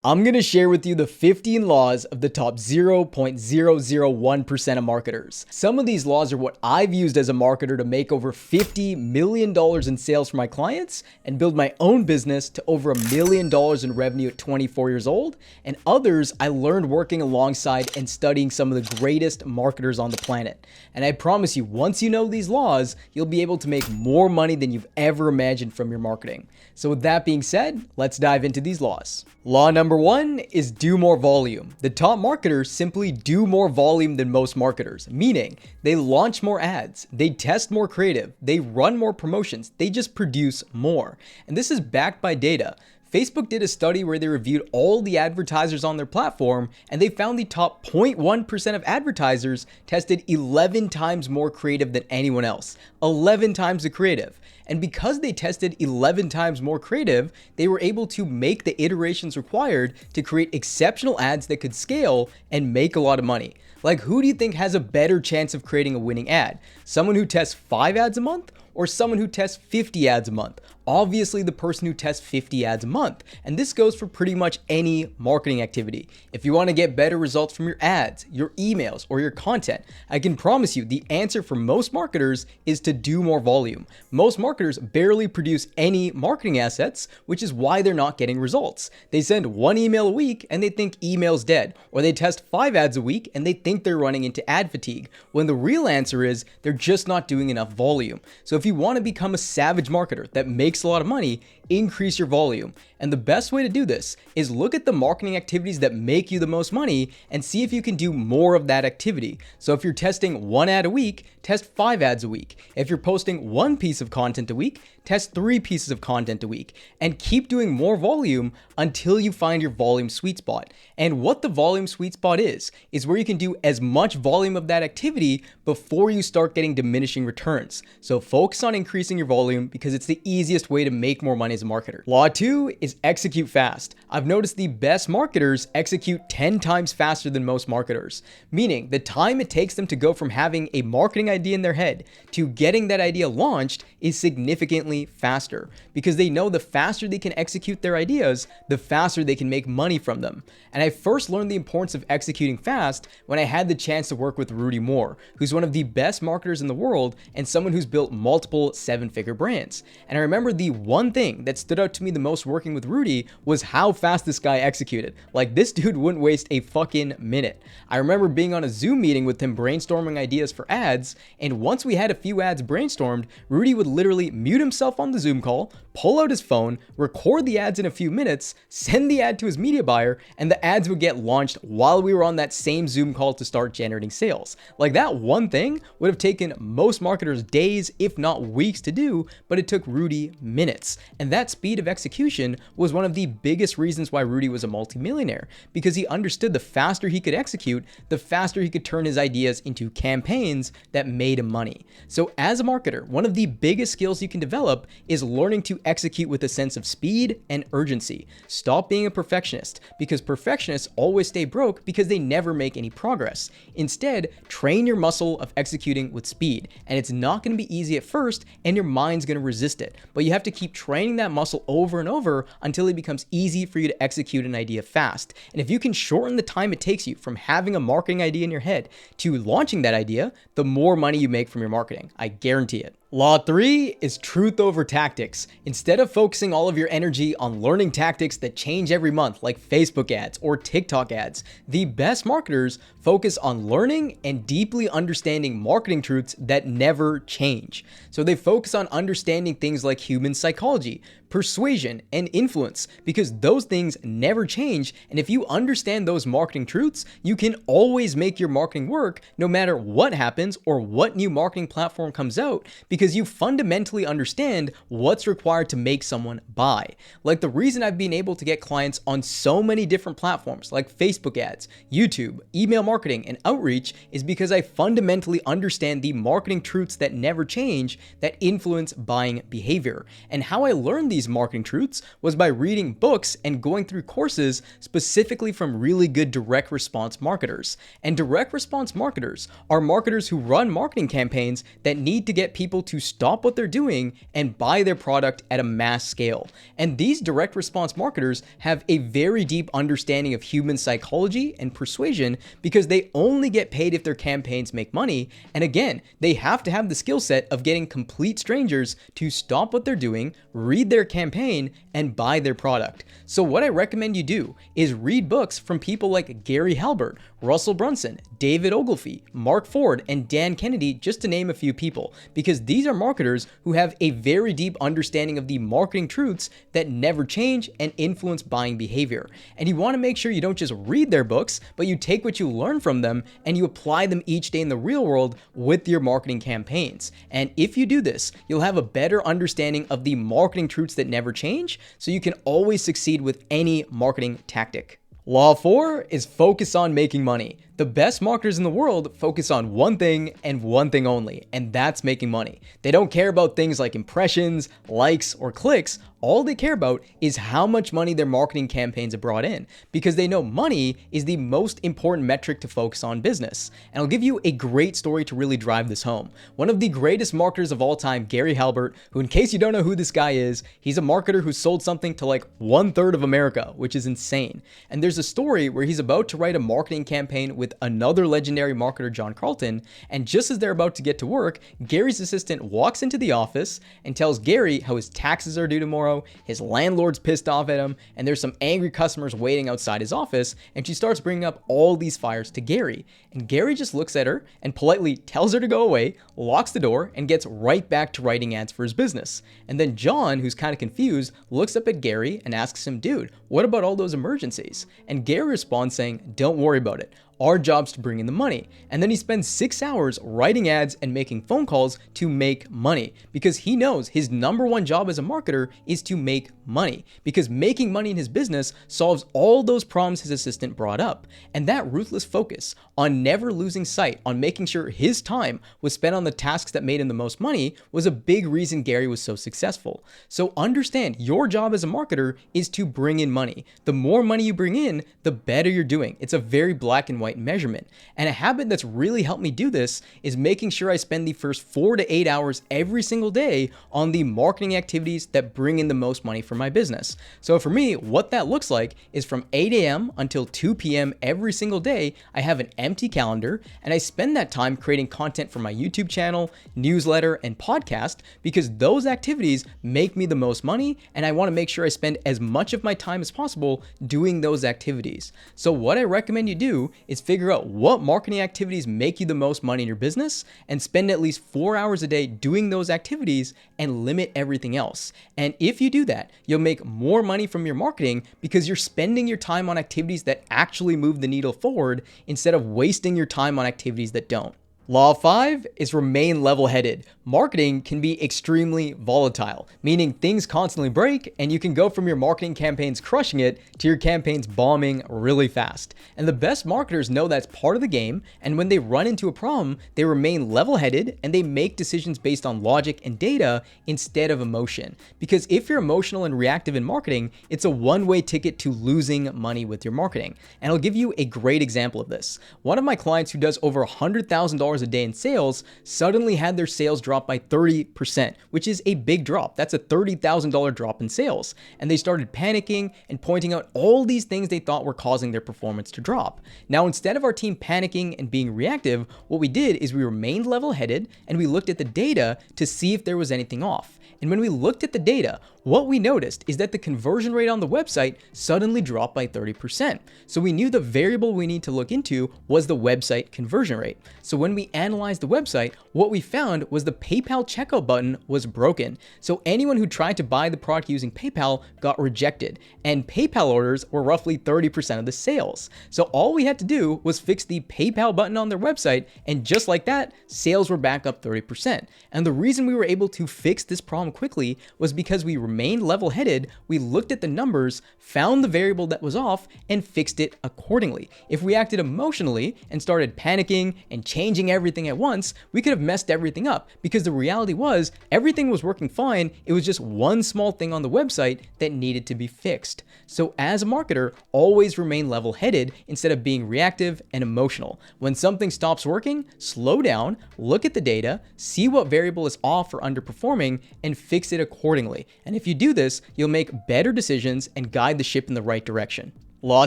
I'm going to share with you the 15 laws of the top 0.001% of marketers. Some of these laws are what I've used as a marketer to make over $50 million in sales for my clients and build my own business to over $1 million in revenue at 24 years old. And others I learned working alongside and studying some of the greatest marketers on the planet. And I promise you, once you know these laws, you'll be able to make more money than you've ever imagined from your marketing. So with that being said, let's dive into these laws. Law number one is do more volume. The top marketers simply do more volume than most marketers, meaning they launch more ads, they test more creative, they run more promotions, they just produce more. And this is backed by data. Facebook did a study where they reviewed all the advertisers on their platform, and they found the top 0.1% of advertisers tested 11 times more creative than anyone else. 11 times the creative. And because they tested 11 times more creative, they were able to make the iterations required to create exceptional ads that could scale and make a lot of money. Like, who do you think has a better chance of creating a winning ad? Someone who tests 5 ads a month or someone who tests 50 ads a month? Obviously the person who tests 50 ads a month. And this goes for pretty much any marketing activity. If you want to get better results from your ads, your emails, or your content, I can promise you the answer for most marketers is to do more volume. Most marketers barely produce any marketing assets, which is why they're not getting results. They send 1 email a week and they think email's dead, or they test 5 ads a week and they think they're running into ad fatigue, when the real answer is they're just not doing enough volume. So if you want to become a savage marketer that makes a lot of money, increase your volume. And the best way to do this is look at the marketing activities that make you the most money and see if you can do more of that activity. So if you're testing 1 ad a week, test 5 ads a week. If you're posting 1 piece of content a week, test 3 pieces of content a week, and keep doing more volume until you find your volume sweet spot. And what the volume sweet spot is where you can do as much volume of that activity before you start getting diminishing returns. So focus on increasing your volume because it's the easiest way to make more money as a marketer. Law 2 is execute fast. I've noticed the best marketers execute 10 times faster than most marketers, meaning the time it takes them to go from having a marketing idea in their head to getting that idea launched is significantly faster, because they know the faster they can execute their ideas, the faster they can make money from them. And I first learned the importance of executing fast when I had the chance to work with Rudy Moore, who's one of the best marketers in the world and someone who's built multiple 7-figure brands. And I remember the one thing that stood out to me the most working with Rudy was how fast this guy executed. Like, this dude wouldn't waste a fucking minute. I remember being on a Zoom meeting with him brainstorming ideas for ads, and once we had a few ads brainstormed, Rudy would literally mute himself on the Zoom call, pull out his phone, record the ads in a few minutes, send the ad to his media buyer, and the ads would get launched while we were on that same Zoom call to start generating sales. Like, that one thing would have taken most marketers days, if not weeks to do, but it took Rudy minutes. And that speed of execution was one of the biggest reasons why Rudy was a multimillionaire, because he understood the faster he could execute, the faster he could turn his ideas into campaigns that made him money. So as a marketer, one of the biggest skills you can develop is learning to execute with a sense of speed and urgency. Stop being a perfectionist, because perfectionists always stay broke because they never make any progress. Instead, train your muscle of executing with speed, and it's not going to be easy at first, and your mind's going to resist it, but you have to keep training that muscle over and over until it becomes easy for you to execute an idea fast. And if you can shorten the time it takes you from having a marketing idea in your head to launching that idea, the more money you make from your marketing. I guarantee it. Law 3 is truth over tactics. Instead of focusing all of your energy on learning tactics that change every month, like Facebook ads or TikTok ads, the best marketers focus on learning and deeply understanding marketing truths that never change. So they focus on understanding things like human psychology, persuasion, and influence, because those things never change. And if you understand those marketing truths, you can always make your marketing work no matter what happens or what new marketing platform comes out, because you fundamentally understand what's required to make someone buy. Like, the reason I've been able to get clients on so many different platforms like Facebook ads, YouTube, email marketing, and outreach is because I fundamentally understand the marketing truths that never change that influence buying behavior. And how I learned these these marketing truths was by reading books and going through courses specifically from really good direct response marketers. And direct response marketers are marketers who run marketing campaigns that need to get people to stop what they're doing and buy their product at a mass scale. And these direct response marketers have a very deep understanding of human psychology and persuasion because they only get paid if their campaigns make money. And again, they have to have the skill set of getting complete strangers to stop what they're doing, read their campaign, and buy their product. So what I recommend you do is read books from people like Gary Halbert, Russell Brunson, David Ogilvy, Mark Ford, and Dan Kennedy, just to name a few people, because these are marketers who have a very deep understanding of the marketing truths that never change and influence buying behavior. And you want to make sure you don't just read their books, but you take what you learn from them and you apply them each day in the real world with your marketing campaigns. And if you do this, you'll have a better understanding of the marketing truths that never change, so you can always succeed with any marketing tactic. Law 4 is focus on making money. The best marketers in the world focus on one thing and one thing only, and that's making money. They don't care about things like impressions, likes, or clicks. All they care about is how much money their marketing campaigns have brought in, because they know money is the most important metric to focus on business. And I'll give you a great story to really drive this home. One of the greatest marketers of all time, Gary Halbert, who, in case you don't know who this guy is, he's a marketer who sold something to like 1/3 of America, which is insane. And there's a story where he's about to write a marketing campaign with another legendary marketer, John Carlton, and just as they're about to get to work, Gary's assistant walks into the office and tells Gary how his taxes are due tomorrow, his landlord's pissed off at him, and there's some angry customers waiting outside his office, and she starts bringing up all these fires to Gary. And Gary just looks at her and politely tells her to go away, locks the door, and gets right back to writing ads for his business. And then John, who's kind of confused, looks up at Gary and asks him, "Dude, what about all those emergencies?" And Gary responds saying, "Don't worry about it. Our job's to bring in the money." And then he spends 6 hours writing ads and making phone calls to make money, because he knows his number one job as a marketer is to make money, because making money in his business solves all those problems his assistant brought up. And that ruthless focus on never losing sight on making sure his time was spent on the tasks that made him the most money was a big reason Gary was so successful. So understand, your job as a marketer is to bring in money. The more money you bring in, the better you're doing. It's a very black and white measurement. And a habit that's really helped me do this is making sure I spend the first 4 to 8 hours every single day on the marketing activities that bring in the most money for my business. So for me, what that looks like is from 8 a.m. until 2 p.m. every single day, I have an empty calendar, and I spend that time creating content for my YouTube channel, newsletter, and podcast, because those activities make me the most money, and I want to make sure I spend as much of my time as possible doing those activities. So what I recommend you do is figure out what marketing activities make you the most money in your business and spend at least 4 hours a day doing those activities and limit everything else. And if you do that, you'll make more money from your marketing because you're spending your time on activities that actually move the needle forward instead of wasting your time on activities that don't. Law 5 is remain level-headed. Marketing can be extremely volatile, meaning things constantly break, and you can go from your marketing campaigns crushing it to your campaigns bombing really fast. And the best marketers know that's part of the game, and when they run into a problem, they remain level-headed and they make decisions based on logic and data instead of emotion. Because if you're emotional and reactive in marketing, it's a one-way ticket to losing money with your marketing. And I'll give you a great example of this. One of my clients who does over $100,000 a day in sales suddenly had their sales drop by 30%, which is a big drop. That's a $30,000 drop in sales. And they started panicking and pointing out all these things they thought were causing their performance to drop. Now, instead of our team panicking and being reactive, what we did is we remained level-headed and we looked at the data to see if there was anything off. And when we looked at the data, what we noticed is that the conversion rate on the website suddenly dropped by 30%. So we knew the variable we need to look into was the website conversion rate. So when we analyzed the website, what we found was the PayPal checkout button was broken. So anyone who tried to buy the product using PayPal got rejected, and PayPal orders were roughly 30% of the sales. So all we had to do was fix the PayPal button on their website, and just like that, sales were back up 30%. And the reason we were able to fix this problem quickly was because we remained level-headed, we looked at the numbers, found the variable that was off, and fixed it accordingly. If we acted emotionally and started panicking and changing doing everything at once, we could have messed everything up, because the reality was everything was working fine. It was just one small thing on the website that needed to be fixed. So as a marketer, always remain level-headed instead of being reactive and emotional. When something stops working, slow down, look at the data, see what variable is off or underperforming, and fix it accordingly. And if you do this, you'll make better decisions and guide the ship in the right direction. Law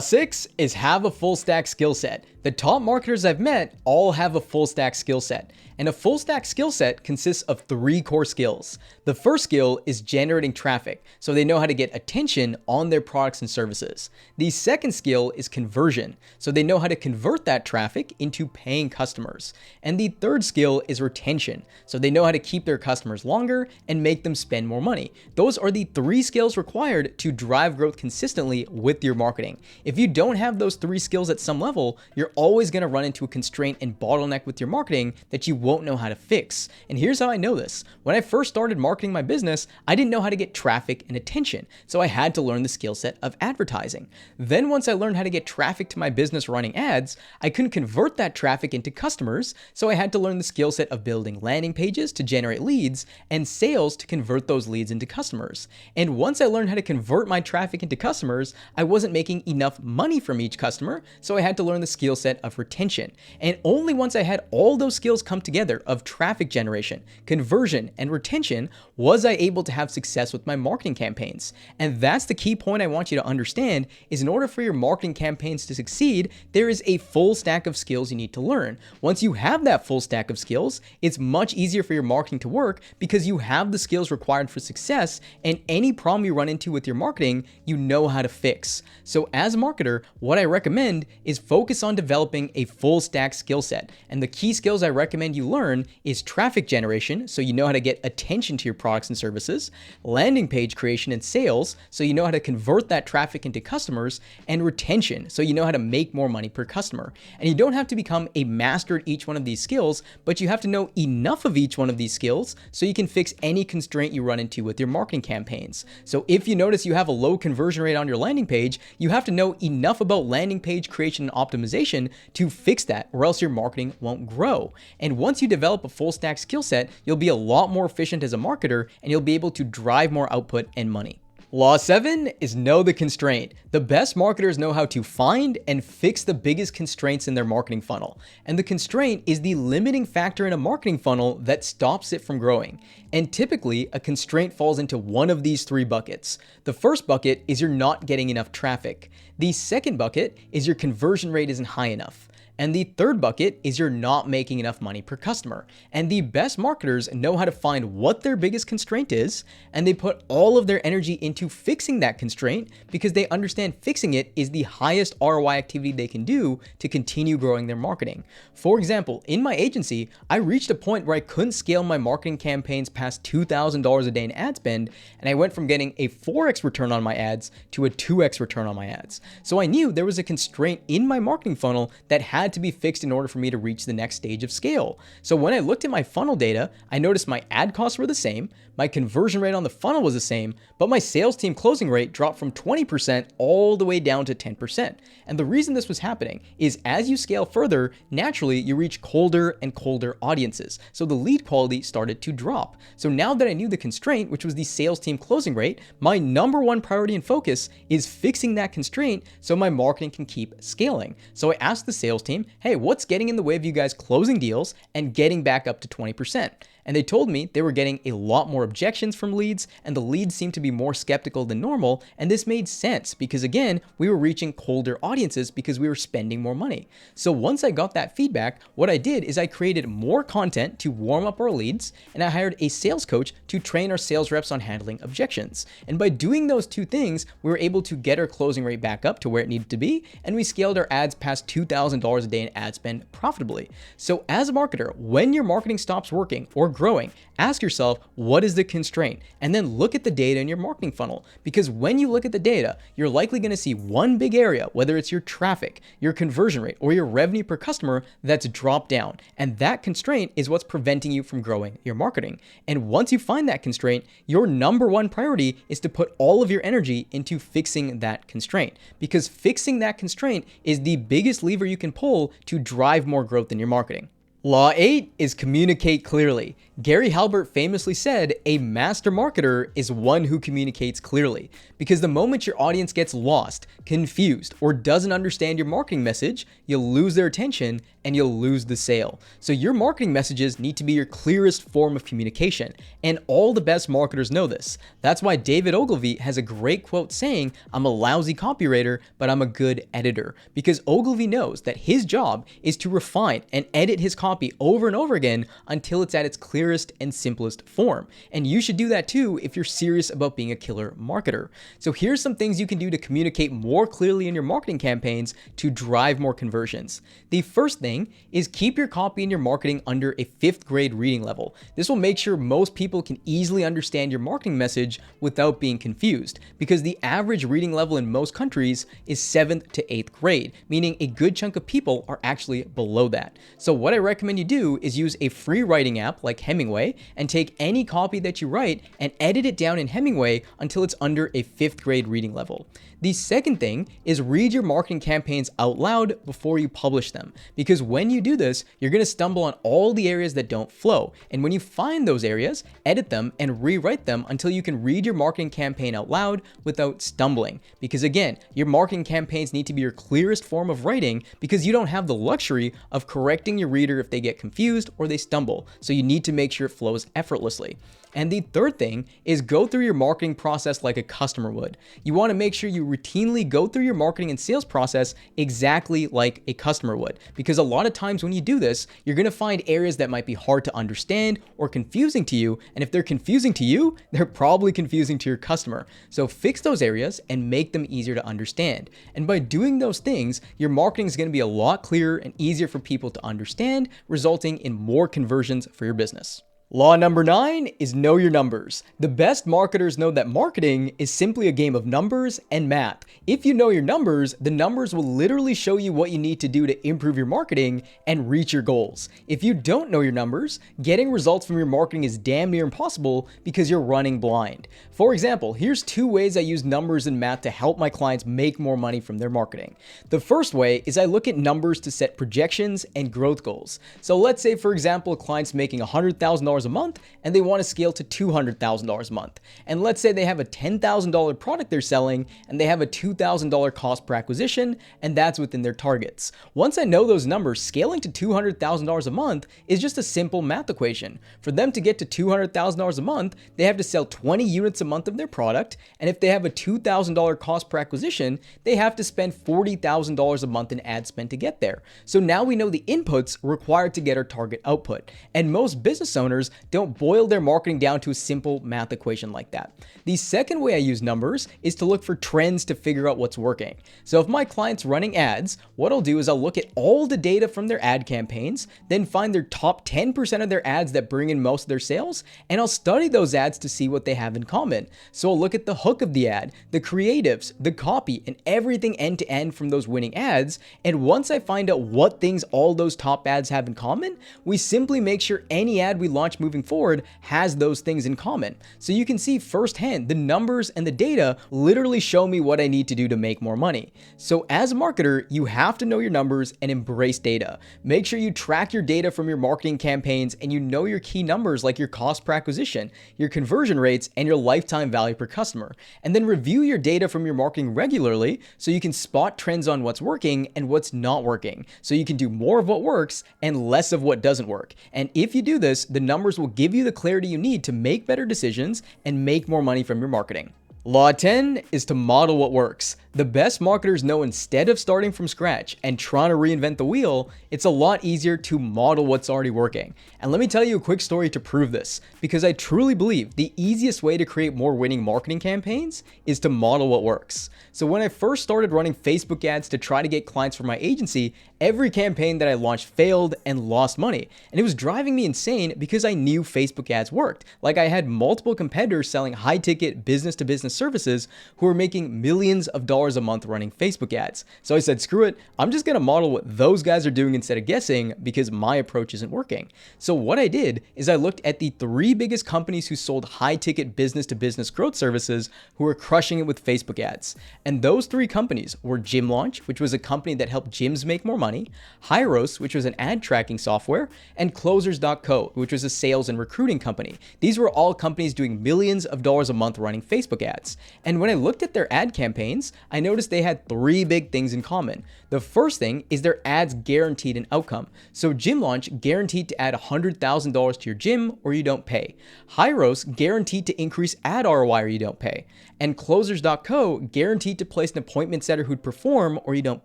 6 is have a full stack skill set. The top marketers I've met all have a full stack skill set. And a full stack skill set consists of 3 core skills. The first skill is generating traffic, so they know how to get attention on their products and services. The second skill is conversion, so they know how to convert that traffic into paying customers. And the third skill is retention, so they know how to keep their customers longer and make them spend more money. Those are the 3 skills required to drive growth consistently with your marketing. If you don't have those 3 skills at some level, you're always going to run into a constraint and bottleneck with your marketing that you won't know how to fix. And here's how I know this. When I first started marketing my business, I didn't know how to get traffic and attention, so I had to learn the skill set of advertising. Then once I learned how to get traffic to my business running ads, I couldn't convert that traffic into customers, so I had to learn the skill set of building landing pages to generate leads and sales to convert those leads into customers. And once I learned how to convert my traffic into customers, I wasn't making enough money from each customer, so I had to learn the skill set of retention. And only once I had all those skills come together of traffic generation, conversion, and retention was I able to have success with my marketing campaigns. And that's the key point I want you to understand is in order for your marketing campaigns to succeed, there is a full stack of skills you need to learn. Once you have that full stack of skills, it's much easier for your marketing to work because you have the skills required for success, and any problem you run into with your marketing, you know how to fix. So as a marketer, what I recommend is focus on developing a full stack skill set. And the key skills I recommend you learn is traffic generation, so you know how to get attention to your products and services, landing page creation and sales, so you know how to convert that traffic into customers, and retention, so you know how to make more money per customer. And you don't have to become a master at each one of these skills, but you have to know enough of each one of these skills so you can fix any constraint you run into with your marketing campaigns. So if you notice you have a low conversion rate on your landing page, you have to know enough about landing page creation and optimization to fix that, or else your marketing won't grow. And once you develop a full stack skill set, you'll be a lot more efficient as a marketer and you'll be able to drive more output and money. Law 7 is know the constraint. The best marketers know how to find and fix the biggest constraints in their marketing funnel. And the constraint is the limiting factor in a marketing funnel that stops it from growing. And typically, a constraint falls into one of these 3 buckets. The first bucket is you're not getting enough traffic. The second bucket is your conversion rate isn't high enough. And the third bucket is you're not making enough money per customer. And the best marketers know how to find what their biggest constraint is, and they put all of their energy into fixing that constraint because they understand fixing it is the highest ROI activity they can do to continue growing their marketing. For example, in my agency, I reached a point where I couldn't scale my marketing campaigns past $2,000 a day in ad spend, and I went from getting a 4x return on my ads to a 2x return on my ads. So I knew there was a constraint in my marketing funnel that had to be fixed in order for me to reach the next stage of scale. So when I looked at my funnel data, I noticed my ad costs were the same, my conversion rate on the funnel was the same, but my sales team closing rate dropped from 20% all the way down to 10%. And the reason this was happening is as you scale further, naturally you reach colder and colder audiences. So the lead quality started to drop. So now that I knew the constraint, which was the sales team closing rate, my number one priority and focus is fixing that constraint so my marketing can keep scaling. So I asked the sales team, hey, what's getting in the way of you guys closing deals and getting back up to 20%? And they told me they were getting a lot more objections from leads, and the leads seemed to be more skeptical than normal. And this made sense because, again, we were reaching colder audiences because we were spending more money. So once I got that feedback, what I did is I created more content to warm up our leads, and I hired a sales coach to train our sales reps on handling objections. And by doing those 2 things, we were able to get our closing rate back up to where it needed to be, and we scaled our ads past $2,000 a day in ad spend profitably. So as a marketer, when your marketing stops working or growing, ask yourself, what is the constraint? And then look at the data in your marketing funnel. Because when you look at the data, you're likely going to see one big area, whether it's your traffic, your conversion rate, or your revenue per customer that's dropped down. And that constraint is what's preventing you from growing your marketing. And once you find that constraint, your number one priority is to put all of your energy into fixing that constraint. Because fixing that constraint is the biggest lever you can pull to drive more growth in your marketing. Law 8 is communicate clearly. Gary Halbert famously said, a master marketer is one who communicates clearly. Because the moment your audience gets lost, confused, or doesn't understand your marketing message, you'll lose their attention and you'll lose the sale. So your marketing messages need to be your clearest form of communication. And all the best marketers know this. That's why David Ogilvy has a great quote saying, I'm a lousy copywriter, but I'm a good editor. Because Ogilvy knows that his job is to refine and edit his copy over and over again until it's at its clearest and simplest form. And you should do that too if you're serious about being a killer marketer. So here's some things you can do to communicate more clearly in your marketing campaigns to drive more conversions. The first thing is keep your copy and your marketing under a 5th grade reading level. This will make sure most people can easily understand your marketing message without being confused, because the average reading level in most countries is 7th to 8th grade, meaning a good chunk of people are actually below that. So what I recommend you do is use a free writing app like Hemingway and take any copy that you write and edit it down in Hemingway until it's under a 5th grade reading level. The second thing is read your marketing campaigns out loud before you publish them, because when you do this, you're going to stumble on all the areas that don't flow. And when you find those areas, edit them and rewrite them until you can read your marketing campaign out loud without stumbling. Because again, your marketing campaigns need to be your clearest form of writing, because you don't have the luxury of correcting your reader if they get confused or they stumble. So you need to make sure it flows effortlessly. And the third thing is go through your marketing process like a customer would. You want to make sure you routinely go through your marketing and sales process exactly like a customer would. Because a lot of times when you do this, you're going to find areas that might be hard to understand or confusing to you. And if they're confusing to you, they're probably confusing to your customer. So fix those areas and make them easier to understand. And by doing those things, your marketing is going to be a lot clearer and easier for people to understand, resulting in more conversions for your business. Law number 9 is know your numbers. The best marketers know that marketing is simply a game of numbers and math. If you know your numbers, the numbers will literally show you what you need to do to improve your marketing and reach your goals. If you don't know your numbers, getting results from your marketing is damn near impossible because you're running blind. For example, here's 2 ways I use numbers and math to help my clients make more money from their marketing. The first way is I look at numbers to set projections and growth goals. So let's say, for example, a client's making $100,000 a month and they want to scale to $200,000 a month. And let's say they have a $10,000 product they're selling and they have a $2,000 cost per acquisition, and that's within their targets. Once I know those numbers, scaling to $200,000 a month is just a simple math equation. For them to get to $200,000 a month, they have to sell 20 units a month of their product, and if they have a $2,000 cost per acquisition, they have to spend $40,000 a month in ad spend to get there. So now we know the inputs required to get our target output. And most business owners don't boil their marketing down to a simple math equation like that. The second way I use numbers is to look for trends to figure out what's working. So if my client's running ads, what I'll do is I'll look at all the data from their ad campaigns, then find their top 10% of their ads that bring in most of their sales, and I'll study those ads to see what they have in common. So I'll look at the hook of the ad, the creatives, the copy, and everything end to end from those winning ads. And once I find out what things all those top ads have in common, we simply make sure any ad we launch moving forward has those things in common. So you can see firsthand the numbers and the data literally show me what I need to do to make more money. So as a marketer, you have to know your numbers and embrace data. Make sure you track your data from your marketing campaigns and you know your key numbers like your cost per acquisition, your conversion rates, and your lifetime value per customer. And then review your data from your marketing regularly so you can spot trends on what's working and what's not working. So you can do more of what works and less of what doesn't work. And if you do this, the numbers will give you the clarity you need to make better decisions and make more money from your marketing. Law 10 is to model what works. The best marketers know instead of starting from scratch and trying to reinvent the wheel, it's a lot easier to model what's already working. And let me tell you a quick story to prove this, because I truly believe the easiest way to create more winning marketing campaigns is to model what works. So when I first started running Facebook ads to try to get clients for my agency, every campaign that I launched failed and lost money. And it was driving me insane because I knew Facebook ads worked. Like I had multiple competitors selling high-ticket business-to-business services who were making millions of dollars $100 a month running Facebook ads. So I said, screw it, I'm just gonna model what those guys are doing instead of guessing because my approach isn't working. So what I did is I looked at the 3 biggest companies who sold high ticket business to business growth services who were crushing it with Facebook ads. And those 3 companies were Gym Launch, which was a company that helped gyms make more money, Hyros, which was an ad tracking software, and Closers.co, which was a sales and recruiting company. These were all companies doing millions of dollars a month running Facebook ads. And when I looked at their ad campaigns, I noticed they had 3 big things in common. The first thing is their ads guaranteed an outcome. So Gym Launch guaranteed to add $100,000 to your gym or you don't pay. Hyros guaranteed to increase ad ROI or you don't pay. And Closers.co guaranteed to place an appointment setter who'd perform or you don't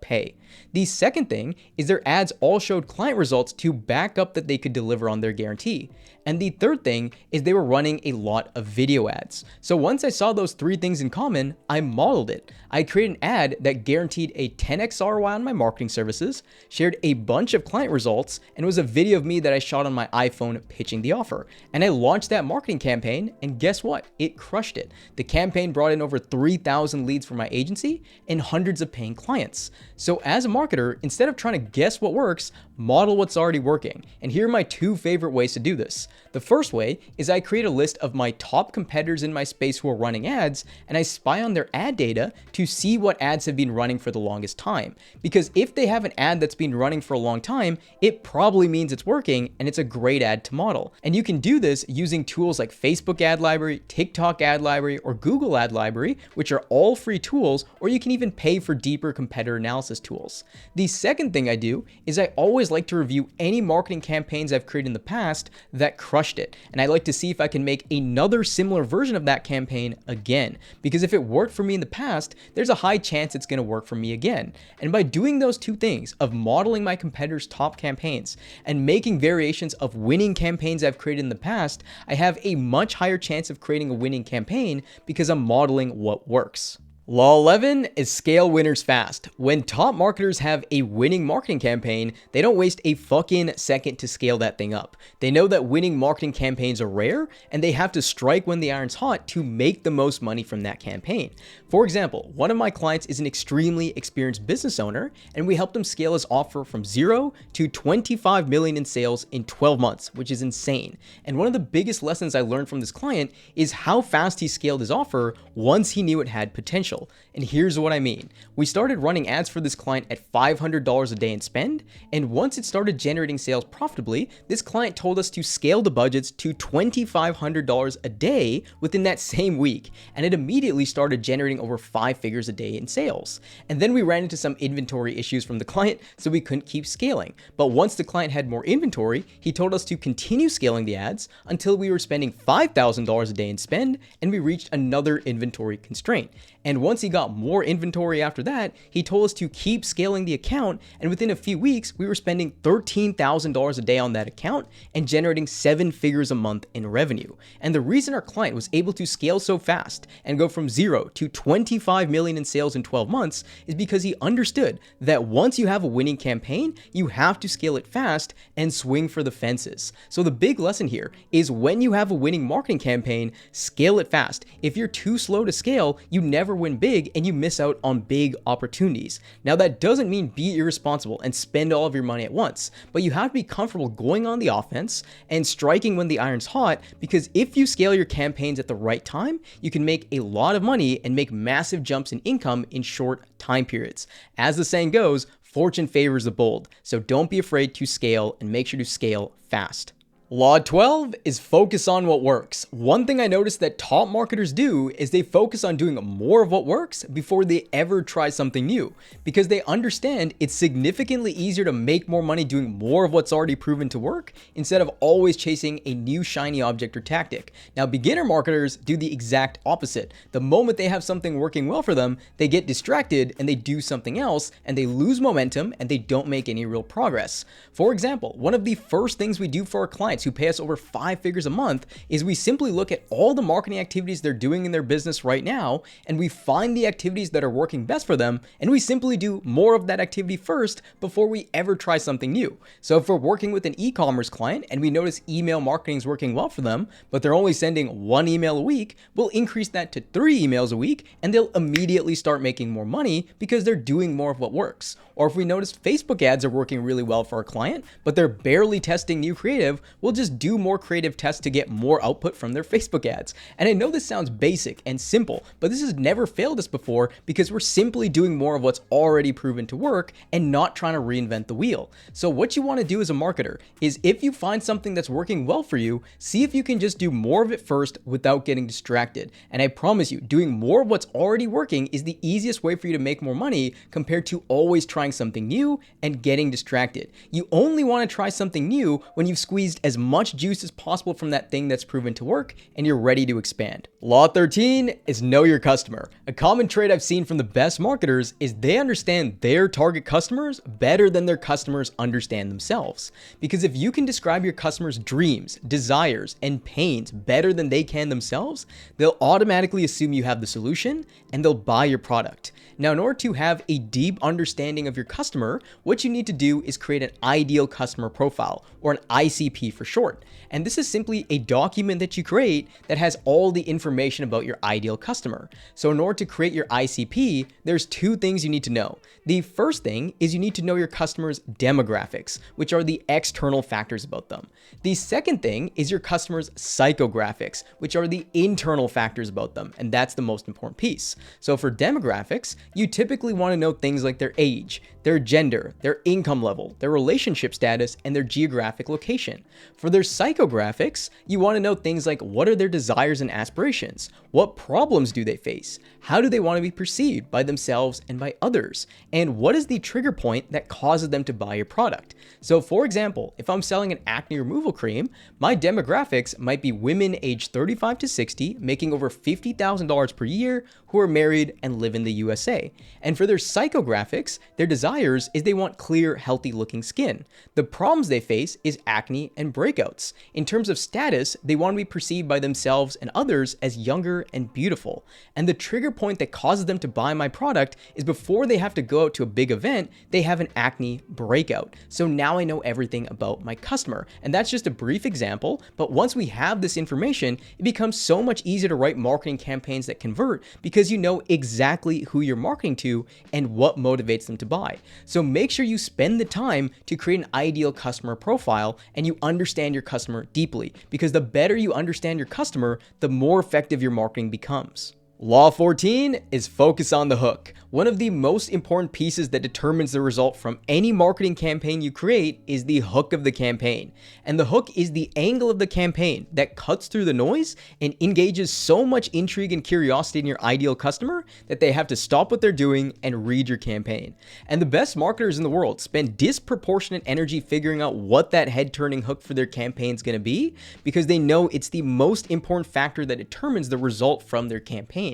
pay. The second thing is their ads all showed client results to back up that they could deliver on their guarantee. And the third thing is they were running a lot of video ads. So once I saw those 3 things in common, I modeled it. I created an ad that guaranteed a 10x ROI on my marketing services, shared a bunch of client results, and was a video of me that I shot on my iPhone pitching the offer. And I launched that marketing campaign, and guess what? It crushed it. The campaign brought in over 3,000 leads for my agency and hundreds of paying clients. So as a marketer, instead of trying to guess what works, model what's already working. And here are my 2 favorite ways to do this. The first way is I create a list of my top competitors in my space who are running ads, and I spy on their ad data to see what ads have been running for the longest time. Because if they have an ad that's been running for a long time, it probably means it's working and it's a great ad to model. And you can do this using tools like Facebook Ad Library, TikTok Ad Library, or Google Ad Library, which are all free tools, or you can even pay for deeper competitor analysis tools. The second thing I do is I always like to review any marketing campaigns I've created in the past that crushed it. And I like to see if I can make another similar version of that campaign again. Because if it worked for me in the past, there's a high chance it's going to work for me again. And by doing those 2 things of modeling my competitors' top campaigns and making variations of winning campaigns I've created in the past, I have a much higher chance of creating a winning campaign because I'm modeling what works. Law 11 is scale winners fast. When top marketers have a winning marketing campaign, they don't waste a fucking second to scale that thing up. They know that winning marketing campaigns are rare, and they have to strike when the iron's hot to make the most money from that campaign. For example, one of my clients is an extremely experienced business owner, and we helped him scale his offer from 0 to 25 million in sales in 12 months, which is insane. And one of the biggest lessons I learned from this client is how fast he scaled his offer once he knew it had potential. And here's what I mean. We started running ads for this client at $500 a day in spend, and once it started generating sales profitably, this client told us to scale the budgets to $2,500 a day within that same week, and it immediately started generating over 5 figures a day in sales. And then we ran into some inventory issues from the client, so we couldn't keep scaling. But once the client had more inventory, he told us to continue scaling the ads until we were spending $5,000 a day in spend, and we reached another inventory constraint. And once he got more inventory after that, he told us to keep scaling the account, and within a few weeks, we were spending $13,000 a day on that account and generating 7 figures a month in revenue. And the reason our client was able to scale so fast and go from 0 to 25 million in sales in 12 months is because he understood that once you have a winning campaign, you have to scale it fast and swing for the fences. So the big lesson here is when you have a winning marketing campaign, scale it fast. If you're too slow to scale, you never win big and you miss out on big opportunities. Now that doesn't mean be irresponsible and spend all of your money at once, but you have to be comfortable going on the offense and striking when the iron's hot, because if you scale your campaigns at the right time, you can make a lot of money and make massive jumps in income in short time periods. As the saying goes, fortune favors the bold, so don't be afraid to scale and make sure to scale fast. Law 12 is focus on what works. One thing I noticed that top marketers do is they focus on doing more of what works before they ever try something new, because they understand it's significantly easier to make more money doing more of what's already proven to work instead of always chasing a new shiny object or tactic. Now, beginner marketers do the exact opposite. The moment they have something working well for them, they get distracted and they do something else and they lose momentum and they don't make any real progress. For example, one of the first things we do for our clients clients who pay us over 5 figures a month is we simply look at all the marketing activities they're doing in their business right now, and we find the activities that are working best for them, and we simply do more of that activity first before we ever try something new. So if we're working with an e-commerce client and we notice email marketing is working well for them, but they're only sending 1 email a week, we'll increase that to 3 emails a week, and they'll immediately start making more money because they're doing more of what works. Or if we notice Facebook ads are working really well for our client, but they're barely testing new creative, we'll just do more creative tests to get more output from their Facebook ads. And I know this sounds basic and simple, but this has never failed us before because we're simply doing more of what's already proven to work and not trying to reinvent the wheel. So what you want to do as a marketer is, if you find something that's working well for you, see if you can just do more of it first without getting distracted. And I promise you, doing more of what's already working is the easiest way for you to make more money compared to always trying something new and getting distracted. You only want to try something new when you've squeezed as much juice as possible from that thing that's proven to work and you're ready to expand. Law 13 is know your customer. A common trait I've seen from the best marketers is they understand their target customers better than their customers understand themselves. Because if you can describe your customers' dreams, desires, and pains better than they can themselves, they'll automatically assume you have the solution and they'll buy your product. Now, in order to have a deep understanding of your customer, what you need to do is create an ideal customer profile, or an ICP for short. And this is simply a document that you create that has all the information about your ideal customer. So in order to create your ICP, there's 2 things you need to know. The first thing is you need to know your customer's demographics, which are the external factors about them. The second thing is your customer's psychographics, which are the internal factors about them. And that's the most important piece. So for demographics, you typically want to know things like their age, their gender, their income level, their relationship status, and their geographic location. For their psychographics, you want to know things like, what are their desires and aspirations? What problems do they face? How do they want to be perceived by themselves and by others? And what is the trigger point that causes them to buy your product? So for example, if I'm selling an acne removal cream, my demographics might be women aged 35 to 60, making over $50,000 per year, who are married and live in the USA. And for their psychographics, their desires is they want clear, healthy looking skin. The problems they face is acne and breakouts. In terms of status, they want to be perceived by themselves and others as younger and beautiful. And the trigger point that causes them to buy my product is before they have to go out to a big event, they have an acne breakout. So now I know everything about my customer. And that's just a brief example, but once we have this information, it becomes so much easier to write marketing campaigns that convert because you know exactly who you're marketing to and what motivates them to buy. So make sure you spend the time to create an ideal customer profile and you understand your customer deeply, because the better you understand your customer, the more effective your marketing becomes. Law 14 is focus on the hook. One of the most important pieces that determines the result from any marketing campaign you create is the hook of the campaign. And the hook is the angle of the campaign that cuts through the noise and engages so much intrigue and curiosity in your ideal customer that they have to stop what they're doing and read your campaign. And the best marketers in the world spend disproportionate energy figuring out what that head-turning hook for their campaign is going to be, because they know it's the most important factor that determines the result from their campaign.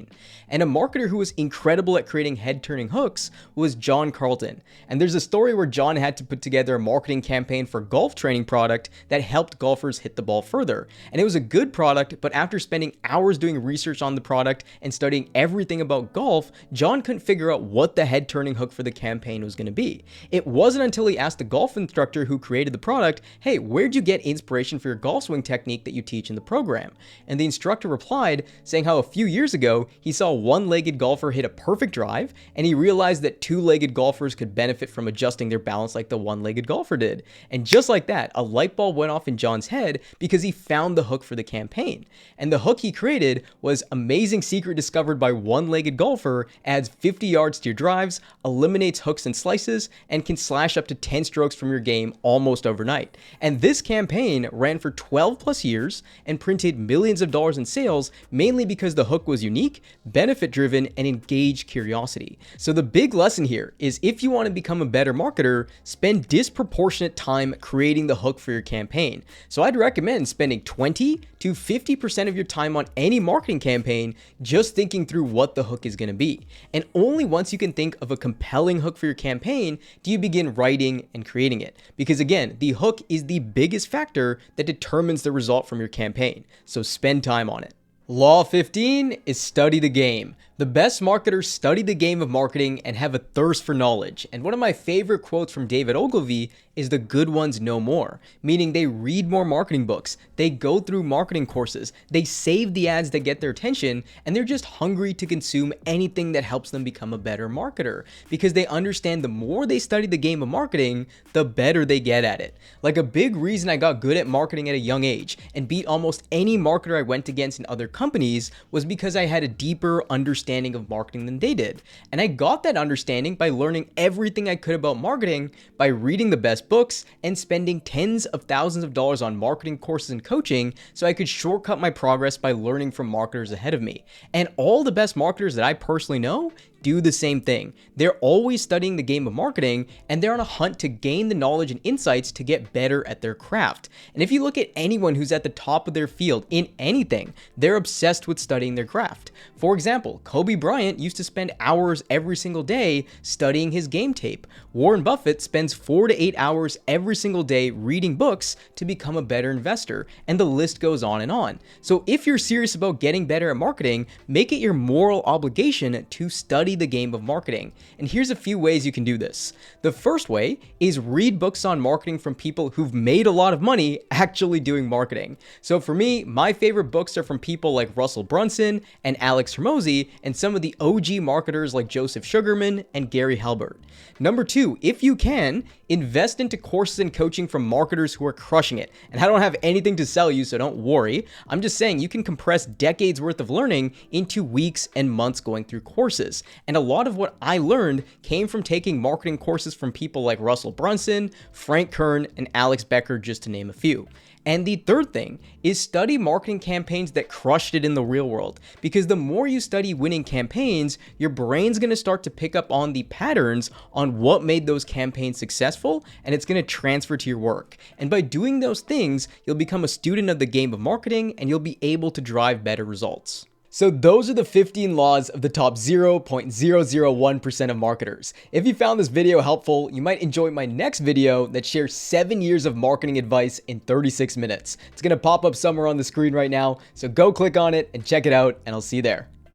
And a marketer who was incredible at creating head-turning hooks was John Carlton. And there's a story where John had to put together a marketing campaign for a golf training product that helped golfers hit the ball further. And it was a good product, but after spending hours doing research on the product and studying everything about golf, John couldn't figure out what the head-turning hook for the campaign was going to be. It wasn't until he asked the golf instructor who created the product, "Hey, where'd you get inspiration for your golf swing technique that you teach in the program?" And the instructor replied, saying how a few years ago, he saw a one-legged golfer hit a perfect drive, and he realized that two-legged golfers could benefit from adjusting their balance like the one-legged golfer did. And just like that, a light bulb went off in John's head because he found the hook for the campaign. And the hook he created was amazing secret discovered by one-legged golfer, adds 50 yards to your drives, eliminates hooks and slices, and can slash up to 10 strokes from your game almost overnight. And this campaign ran for 12 plus years and printed millions of dollars in sales, mainly because the hook was unique unique, benefit-driven, and engaged curiosity. So the big lesson here is if you want to become a better marketer, spend disproportionate time creating the hook for your campaign. So I'd recommend spending 20 to 50% of your time on any marketing campaign just thinking through what the hook is going to be. And only once you can think of a compelling hook for your campaign do you begin writing and creating it. Because again, the hook is the biggest factor that determines the result from your campaign. So spend time on it. Law 15 is study the game. The best marketers study the game of marketing and have a thirst for knowledge. And one of my favorite quotes from David Ogilvy is the good ones know more, meaning they read more marketing books, they go through marketing courses, they save the ads that get their attention, and they're just hungry to consume anything that helps them become a better marketer because they understand the more they study the game of marketing, the better they get at it. Like a big reason I got good at marketing at a young age and beat almost any marketer I went against in other companies was because I had a deeper understanding of marketing than they did. And I got that understanding by learning everything I could about marketing, by reading the best books and spending tens of thousands of dollars on marketing courses and coaching so I could shortcut my progress by learning from marketers ahead of me. And all the best marketers that I personally know do the same thing. They're always studying the game of marketing and they're on a hunt to gain the knowledge and insights to get better at their craft. And if you look at anyone who's at the top of their field in anything, they're obsessed with studying their craft. For example, Kobe Bryant used to spend hours every single day studying his game tape. Warren Buffett spends 4 to 8 hours every single day reading books to become a better investor, and the list goes on and on. So if you're serious about getting better at marketing, make it your moral obligation to study the game of marketing. And here's a few ways you can do this. The first way is read books on marketing from people who've made a lot of money actually doing marketing. So for me, my favorite books are from people like Russell Brunson and Alex Hormozi and some of the OG marketers like Joseph Sugarman and Gary Halbert. Number two, if you can, invest into courses and coaching from marketers who are crushing it. And I don't have anything to sell you, so don't worry. I'm just saying you can compress decades worth of learning into weeks and months going through courses. And a lot of what I learned came from taking marketing courses from people like Russell Brunson, Frank Kern, and Alex Becker, just to name a few. And the third thing is study marketing campaigns that crushed it in the real world. Because the more you study winning campaigns, your brain's going to start to pick up on the patterns on what made those campaigns successful, and it's going to transfer to your work. And by doing those things, you'll become a student of the game of marketing and you'll be able to drive better results. So those are the 15 laws of the top 0.001% of marketers. If you found this video helpful, you might enjoy my next video that shares 7 years of marketing advice in 36 minutes. It's going to pop up somewhere on the screen right now, so go click on it and check it out, and I'll see you there.